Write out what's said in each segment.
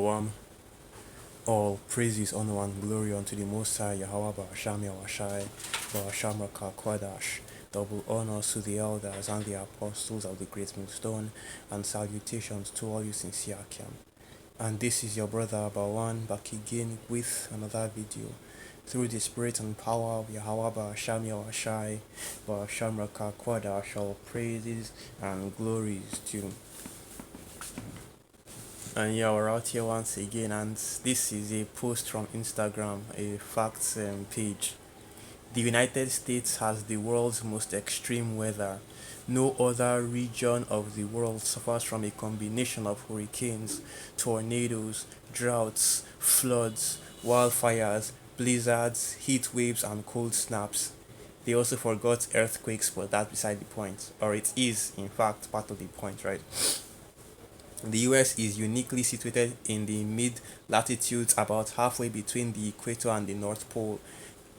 One, all praises, honor, and glory unto the Most High Yahweh Ba'asham Yahwashai Ba'asham Raka Kwadash. Double honors to the elders and the apostles of the Great Millstone, and salutations to all you sincere Akiam. And this is your brother Bawan back again with another video. Through the spirit and power of Yahweh Ba'asham Yahwashai Ba'asham Raka Kwadash, all praises and glories to. And yeah, we're out here once again, and this is a post from Instagram, a facts page. The United States has the world's most extreme weather. No other region of the world suffers from a combination of hurricanes, tornadoes, droughts, floods, wildfires, blizzards, heat waves, and cold snaps. They also forgot earthquakes, but that's beside the point. Or it is, in fact, part of the point, right? The US is uniquely situated in the mid-latitudes, about halfway between the equator and the North Pole,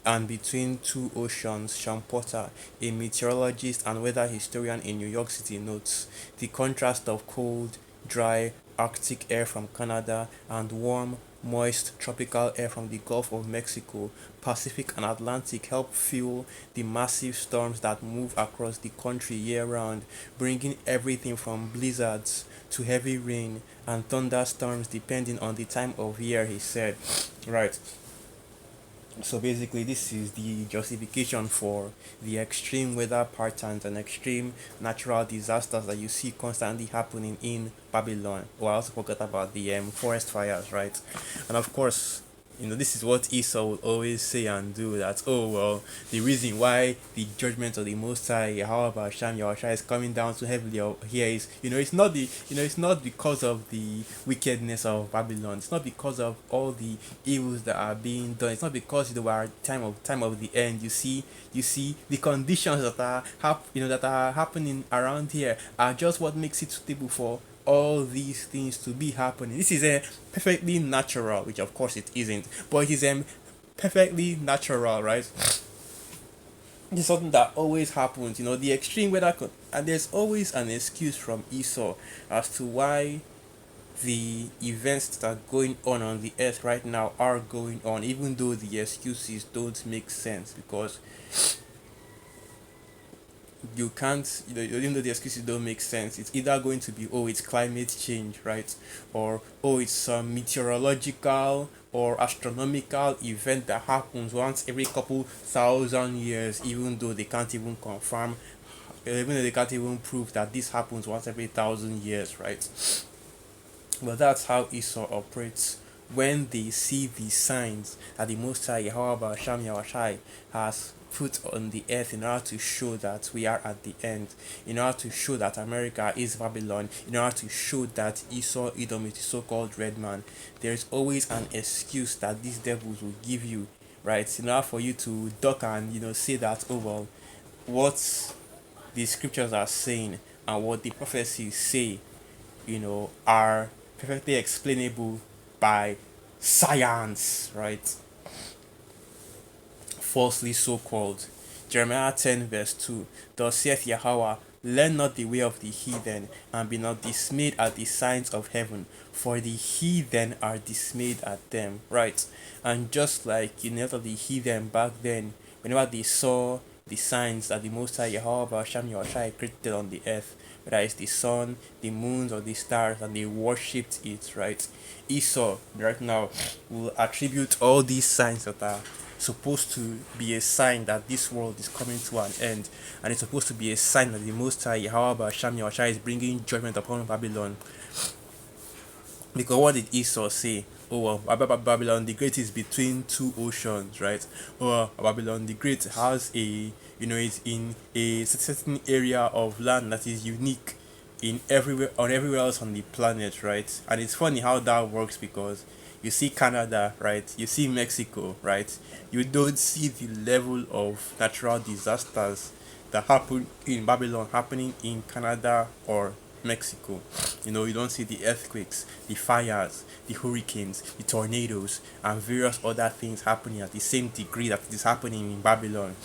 and between two oceans. Sean Porter, a meteorologist and weather historian in New York City, notes the contrast of cold, dry Arctic air from Canada and warm, moist tropical air from the Gulf of Mexico, Pacific and Atlantic help fuel the massive storms that move across the country year round, bringing everything from blizzards to heavy rain and thunderstorms depending on the time of year, he said. Right. So basically, this is the justification for the extreme weather patterns and extreme natural disasters that you see constantly happening in Babylon. Oh, I also forgot about the forest fires, right? And of course, this is what Esau would always say and do, that, oh, well, the reason why the judgment of the Most High, however, Sham Yahushua is coming down so heavily here is, it's not because of the wickedness of Babylon. It's not because of all the evils that are being done. It's not because we're time of the end. You see the conditions that are that are happening around here are just what makes it suitable for all these things to be happening. This is a perfectly natural, which of course it isn't, but it is perfectly natural, right? This is something that always happens. The extreme weather, and there's always an excuse from Esau as to why the events that are going on the earth right now are going on, even though the excuses don't make sense, because you can't, even though the excuses don't make sense, it's either going to be, oh, it's climate change, right? Or, oh, it's some meteorological or astronomical event that happens once every couple thousand years, even though they can't even confirm, even though they can't even prove that this happens once every 1,000 years, right? But that's how Esau operates when they see the signs that the Most High Yahweh Sham Yahweh has put on the earth in order to show that we are at the end, in order to show that America is Babylon, in order to show that Esau Edom is the so-called red man. There's always an excuse that these devils will give you, right? In order for you to duck and say that, oh well, what the scriptures are saying and what the prophecies say, are perfectly explainable by science, right? Falsely so called. Jeremiah 10, verse 2. Thus saith Yahweh, learn not the way of the heathen, and be not dismayed at the signs of heaven, for the heathen are dismayed at them. Right? And just like the heathen back then, whenever they saw the signs that the Most High Yahweh Hashem Yahushai created on the earth, whether it's the sun, the moons, or the stars, and they worshipped it, right? Esau, right now, will attribute all these signs that are supposed to be a sign that this world is coming to an end, and it's supposed to be a sign that the Most High Yahweh Hashem Yahushai is bringing judgment upon Babylon. Because what did Esau say? Oh, well, Babylon the Great is between two oceans, right? Oh, Babylon the Great has it's in a certain area of land that is unique everywhere else on the planet, right? And it's funny how that works, because you see Canada, right? You see Mexico, right? You don't see the level of natural disasters that happen in Babylon happening in Canada or Mexico. You don't see the earthquakes, the fires, the hurricanes, the tornadoes, and various other things happening at the same degree that it is happening in Babylon.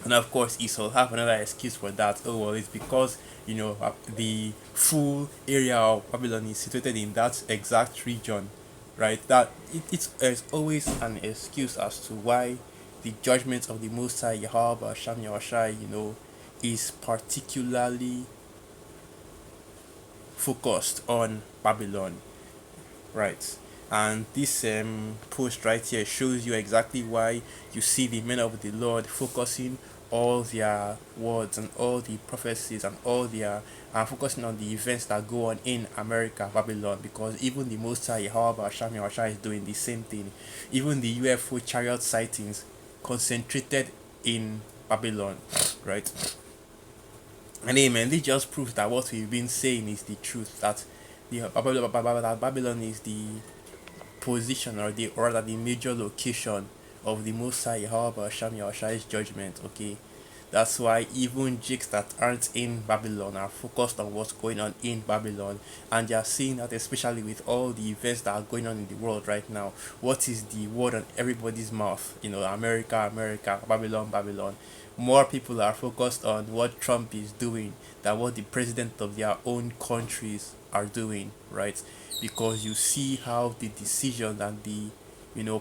And of course, Esau have another excuse for that. Oh well, it's because the full area of Babylon is situated in that exact region, right? That it's always an excuse as to why the judgment of the Most High Yahweh Sham Yahushai, is particularly focused on Babylon. Right. And this post right here shows you exactly why you see the men of the Lord focusing all their words and all the prophecies and all their focusing on the events that go on in America, Babylon, because even the Most High, however, Shami Washa is doing the same thing. Even the UFO chariot sightings concentrated in Babylon, right? And amen. This just proves that what we've been saying is the truth. That Babylon is the position or rather the major location of the Most High Yahweh Hashem Yahushai's judgment. Okay, that's why even jigs that aren't in Babylon are focused on what's going on in Babylon, and they are seeing that especially with all the events that are going on in the world right now. What is the word on everybody's mouth? America, America, Babylon, Babylon. More people are focused on what Trump is doing than what the president of their own countries are doing, right? Because you see how the decisions and the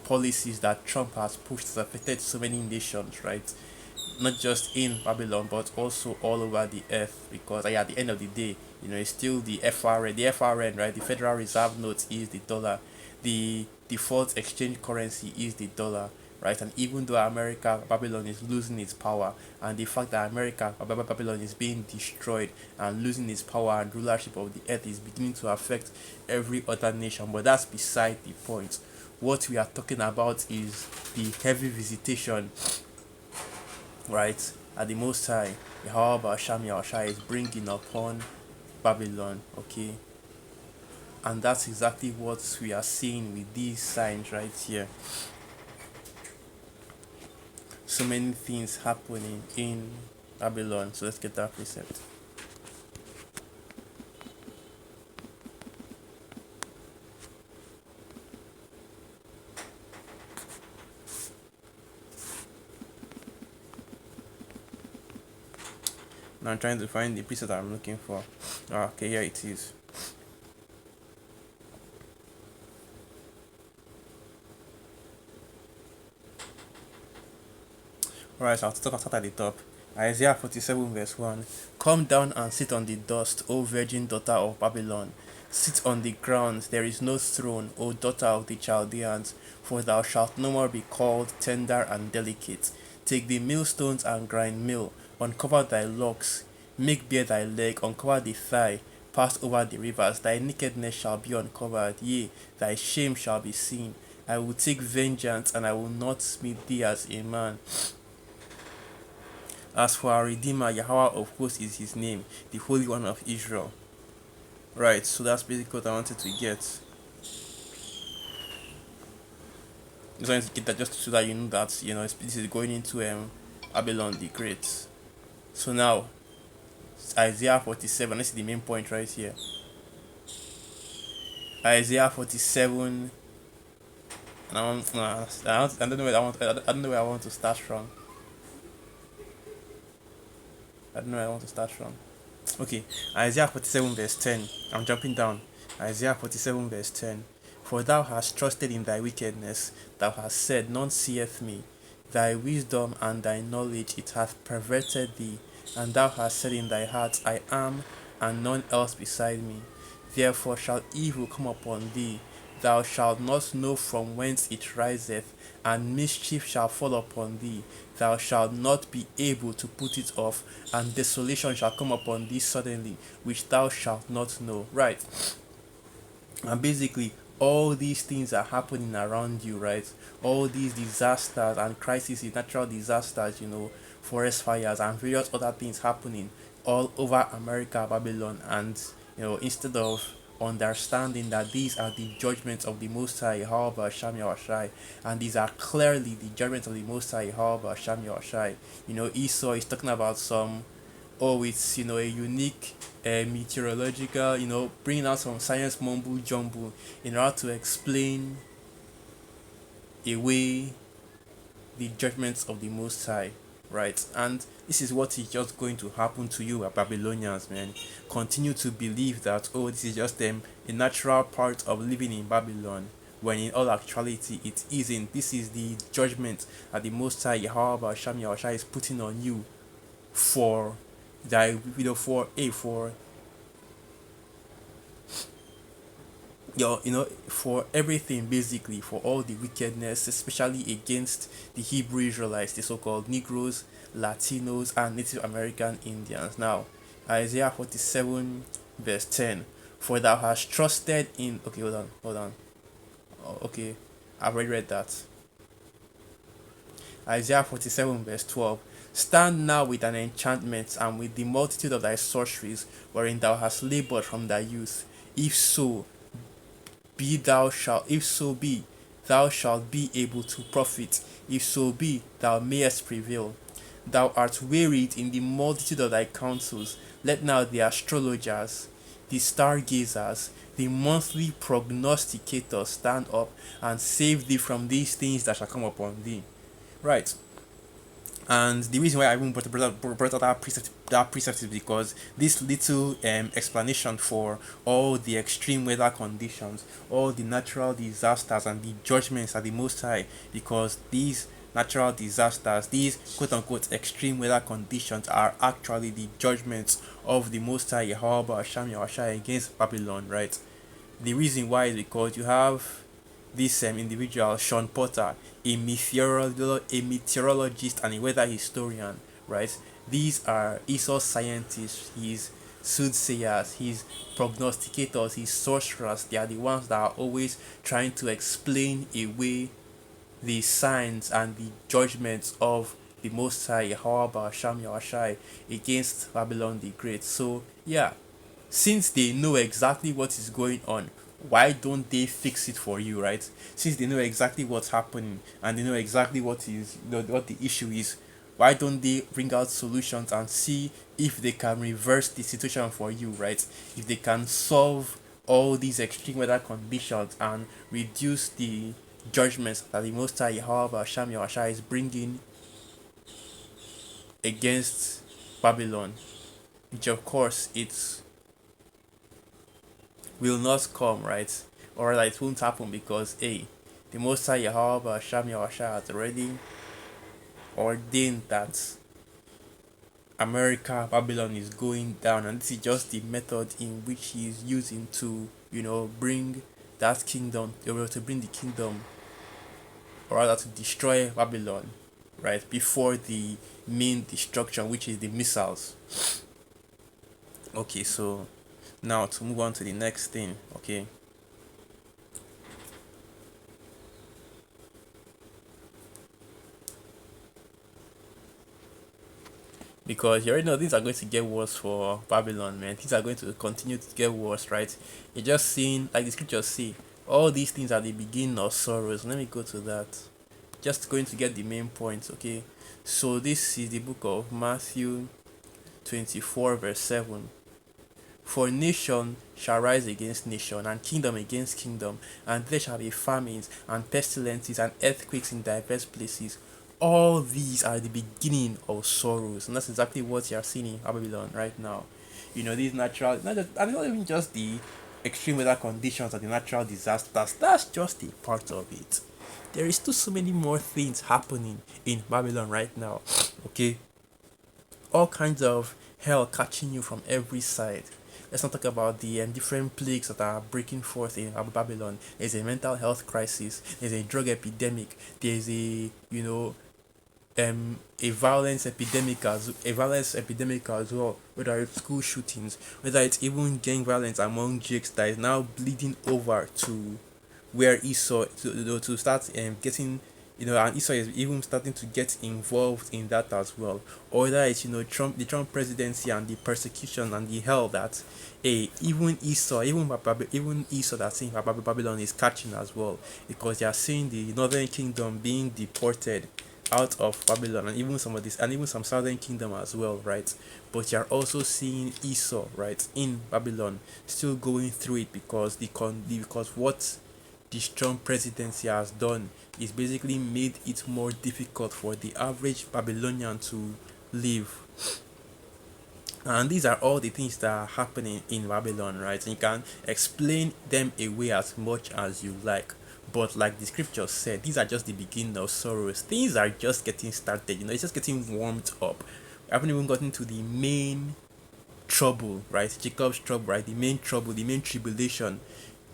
policies that Trump has pushed has affected so many nations, right? Not just in Babylon but also all over the earth. Because at the end of the day, it's still the FRN, right? The Federal Reserve Note is the dollar. The default exchange currency is the dollar, right? And even though America, Babylon is losing its power, and the fact that America, Babylon is being destroyed and losing its power and rulership of the earth is beginning to affect every other nation. But that's beside the point. What we are talking about is the heavy visitation, right? At the Most High, Yahweh Sham Yahushai is bringing upon Babylon, okay? And that's exactly what we are seeing with these signs right here. So many things happening in Babylon. So let's get that precept. Now I'm trying to find the precept I'm looking for. Okay, here it is. Alright, so I'll start at the top. Isaiah 47 verse 1. Come down and sit on the dust, O virgin daughter of Babylon. Sit on the ground, there is no throne, O daughter of the Chaldeans, for thou shalt no more be called tender and delicate. Take the millstones and grind meal, uncover thy locks, make bare thy leg, uncover the thigh, pass over the rivers. Thy nakedness shall be uncovered, yea, thy shame shall be seen. I will take vengeance, and I will not meet thee as a man. As for our Redeemer, Yahweh of hosts is his name, the Holy One of Israel. Right, so that's basically what I wanted to get. Just wanted to get that just so that you know that this is going into Babylon the Great. So now Isaiah 47. This is the main point right here. Isaiah 47. And I don't know where I don't know where I want to start from. I don't know where I want to start from. Okay, Isaiah 47 verse 10. I'm jumping down. Isaiah 47 verse 10. For thou hast trusted in thy wickedness, thou hast said, none seeth me. Thy wisdom and thy knowledge it hath perverted thee, and thou hast said in thy heart, I am, and none else beside me. Therefore shall evil come upon thee, thou shalt not know from whence it riseth, and mischief shall fall upon thee, thou shalt not be able to put it off, and desolation shall come upon thee suddenly, which thou shalt not know. Right. And basically, all these things are happening around you, right? All these disasters and crises, natural disasters, forest fires and various other things happening all over America, Babylon, and instead of understanding that these are the judgments of the Most High, however, Sham Yahushai, and these are clearly the judgments of the Most High, however, Sham Yahushai. Esau is talking about some, oh, it's a unique meteorological, bringing out some science mumble jumble in order to explain away the judgments of the Most High. right? And this is what is just going to happen to you, Babylonians, man. Continue to believe that, oh, this is just a natural part of living in Babylon, when in all actuality it isn't. This is the judgment that the Most High Yahweh Sham Yahushua is putting on you for that, for your, for everything, basically, for all the wickedness, especially against the Hebrew Israelites, the so-called Negroes, Latinos, and Native American Indians. Now, Isaiah 47 verse 10, for thou hast trusted in, okay, hold on, oh, okay, I've already read that. Isaiah 47 verse 12, stand now with an enchantment and with the multitude of thy sorceries, wherein thou hast labored from thy youth. If so be thou shalt if so be thou shalt be able to profit, if so be thou mayest prevail. Thou art wearied in the multitude of thy counsels. Let now the astrologers, the stargazers, the monthly prognosticators stand up and save thee from these things that shall come upon thee. Right. And the reason why I even brought up that precept is because this little explanation for all the extreme weather conditions, all the natural disasters and the judgments at the Most High, because these natural disasters, these quote unquote extreme weather conditions, are actually the judgments of the Most High Yahweh Hashem Yahushua against Babylon, right? The reason why is because you have this individual, Sean Potter, a meteorologist and a weather historian, right? These are Esau scientists, his soothsayers, his prognosticators, his sorcerers. They are the ones that are always trying to explain away the signs and the judgments of the Most High, Yahweh Sham Yahushai, against Babylon the Great. So, yeah, since they know exactly what is going on, why don't they fix it for you, right? Since they know exactly what's happening and they know exactly what the issue is, why don't they bring out solutions and see if they can reverse the situation for you, right? If they can solve all these extreme weather conditions and reduce the judgments that the Most High Yahweh Hashem Yahushua is bringing against Babylon, which of course it will not come, right? Or rather, it won't happen because, hey, the Most High Yahweh Hashem Yahushua has already ordained that America, Babylon is going down, and this is just the method in which he is using to, bring that kingdom, to bring the kingdom, or rather to destroy Babylon, right, before the main destruction, which is the missiles. Okay, so now to move on to the next thing, okay. Because you already know things are going to get worse for Babylon, man. Things are going to continue to get worse, right? You're just seeing, like the scriptures say, all these things are the beginning of sorrows. Let me go to that. Just going to get the main points, okay? So this is the book of Matthew 24, verse 7. For nation shall rise against nation, and kingdom against kingdom, and there shall be famines, and pestilences, and earthquakes in diverse places. All these are the beginning of sorrows, and that's exactly what you are seeing in Babylon right now. These natural, not even just the extreme weather conditions or the natural disasters, that's just a part of it. There is still so many more things happening in Babylon right now, okay? All kinds of hell catching you from every side. Let's not talk about the different plagues that are breaking forth in Babylon. There's a mental health crisis. There's a drug epidemic. There's a violence epidemic as well. Whether it's school shootings, whether it's even gang violence among Jakes that is now bleeding over to where Esau to start getting, and Esau is even starting to get involved in that as well. Or that it's the Trump presidency and the persecution and the hell that even Esau that's in Babylon is catching as well, because they are seeing the northern kingdom being deported out of Babylon, and even some of this, and even some southern kingdom as well, right? But you're also seeing Esau, right, in Babylon still going through it, because because what this Trump presidency has done is basically made it more difficult for the average Babylonian to live. And these are all the things that are happening in Babylon, right? And you can explain them away as much as you like. But like the scripture said, these are just the beginning of sorrows. Things are just getting started, it's just getting warmed up. We haven't even gotten to the main trouble, right? Jacob's trouble, right? The main trouble, the main tribulation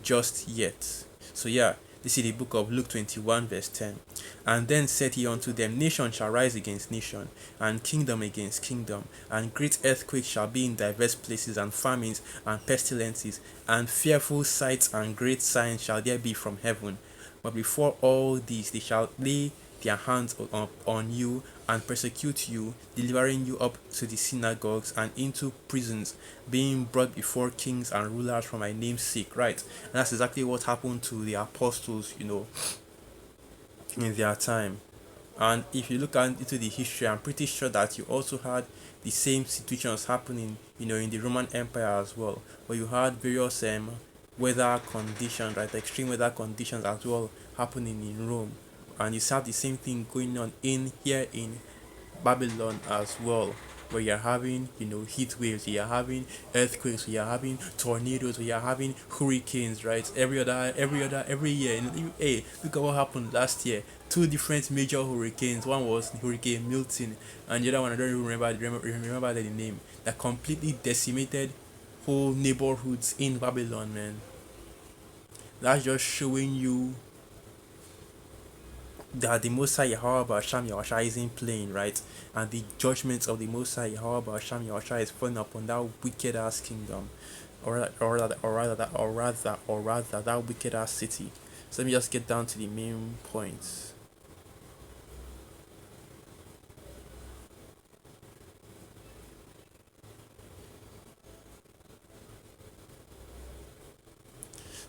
just yet. So yeah, this is the book of Luke 21, verse 10. And then said he unto them, Nation shall rise against nation, and kingdom against kingdom, and great earthquakes shall be in diverse places, and famines, and pestilences, and fearful sights and great signs shall there be from heaven. But before all these they shall lay their hands on you and persecute you, delivering you up to the synagogues and into prisons, being brought before kings and rulers for my name's sake. Right? And that's exactly what happened to the apostles, in their time. And if you look into the history, I'm pretty sure that you also had the same situations happening, in the Roman Empire as well, where you had various weather conditions, right, extreme weather conditions as well happening in Rome, and you have the same thing going on in here in Babylon as well, where you're having, heat waves, you're having earthquakes, you're having tornadoes, you're having hurricanes, right? Every year. And hey, look at what happened last year. Two different major hurricanes. One was Hurricane Milton, and the other one I don't even remember the name. That completely decimated whole neighborhoods in Babylon, man. That's just showing you that the Most High Yahweh Hashem Yahweh isn't playing, right? And the judgments of the Most High Yahweh Hashem Yahweh is falling upon that wicked ass kingdom, or rather that wicked ass city. So let me just get down to the main points.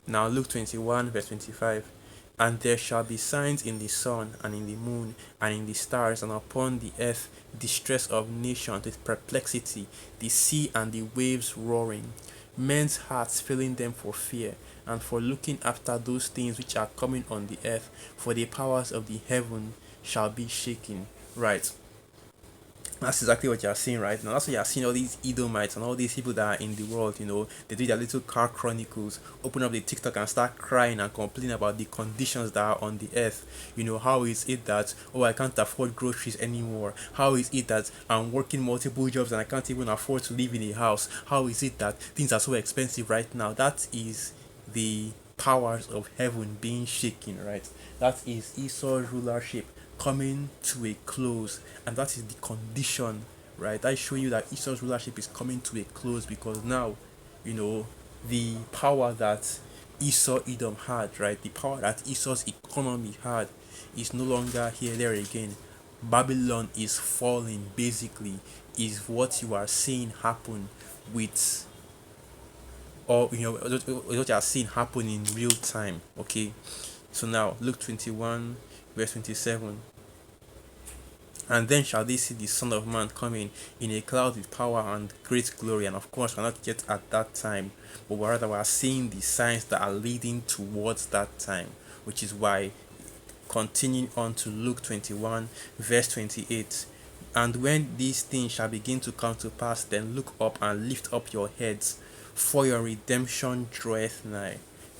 Now Luke 21 verse 25. And there shall be signs in the sun, and in the moon, and in the stars, and upon the earth distress of nations with perplexity, the sea and the waves roaring, men's hearts failing them for fear, and for looking after those things which are coming on the earth, for the powers of the heaven shall be shaken. Right. That's exactly what you're seeing right now. That's why you're seeing all these Edomites and all these people that are in the world, they do their little car chronicles, open up the TikTok and start crying and complaining about the conditions that are on the earth. How is it that, oh, I can't afford groceries anymore? How is it that I'm working multiple jobs and I can't even afford to live in a house? How is it that things are so expensive right now? That is the powers of heaven being shaken, right? That is Esau's rulership coming to a close, and that is the condition, right? That is showing you that Esau's rulership is coming to a close, because now, you know, the power that Esau Edom had, right? The power that Esau's economy had is no longer here, there again. Babylon is falling, basically, is what you are seeing happen with, or what you are seeing happen in real time. Okay, so now Luke 21 verse 27. And then shall they see the Son of Man coming in a cloud with power and great glory. And of course, we're not yet at that time, but rather we are seeing the signs that are leading towards that time, which is why, continuing on to Luke 21, verse 28. And when these things shall begin to come to pass, then look up and lift up your heads, for your redemption draweth nigh.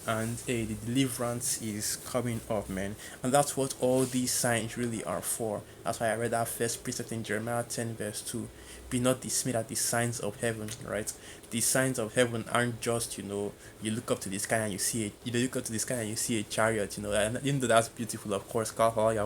And hey, the deliverance is coming up, man. And that's what all these signs really are for. That's why I read that first precept in Jeremiah 10, verse 2. Be not dismayed at the signs of heaven, right? The signs of heaven aren't just, you look up to the sky and you see it. Look up to the sky and you see a chariot, and even though that's beautiful, of course, or you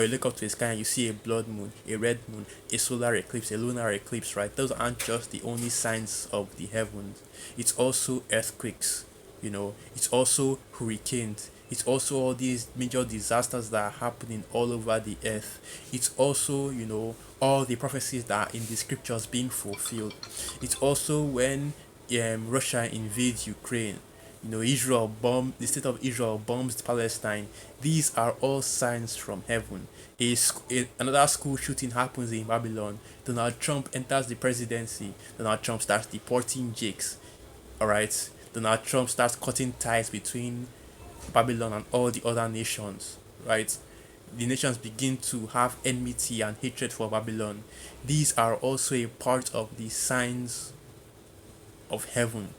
look up to the sky and you see a blood moon, a red moon, a solar eclipse, a lunar eclipse, right? Those aren't just the only signs of the heavens. It's also earthquakes, it's also hurricanes, it's also all these major disasters that are happening all over the earth. It's also, all the prophecies that are in the scriptures being fulfilled. It's also when Russia invades Ukraine, the state of Israel bombs Palestine. These are all signs from heaven. Another school shooting happens in Babylon. Donald Trump enters the presidency. Donald Trump starts deporting Jakes. All right. Donald Trump starts cutting ties between Babylon and all the other nations, right? The nations begin to have enmity and hatred for Babylon. These are also a part of the signs of heaven.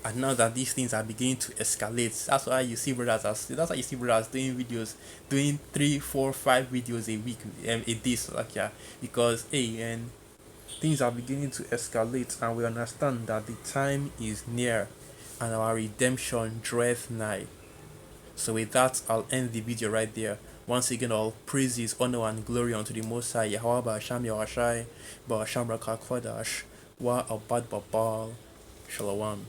And now that these things are beginning to escalate, that's why you see brothers doing videos, doing 3 4 5 videos a week, a day, so like, yeah, because hey, and things are beginning to escalate, and we understand that the time is near, and our redemption draweth nigh. So with that, I'll end the video right there. Once again, all praises, honor, and glory unto the Most High, Yahweh Ba'asham Yahweh Ba'asham Rakak Fadash, Wa Abad Babal, Shalom.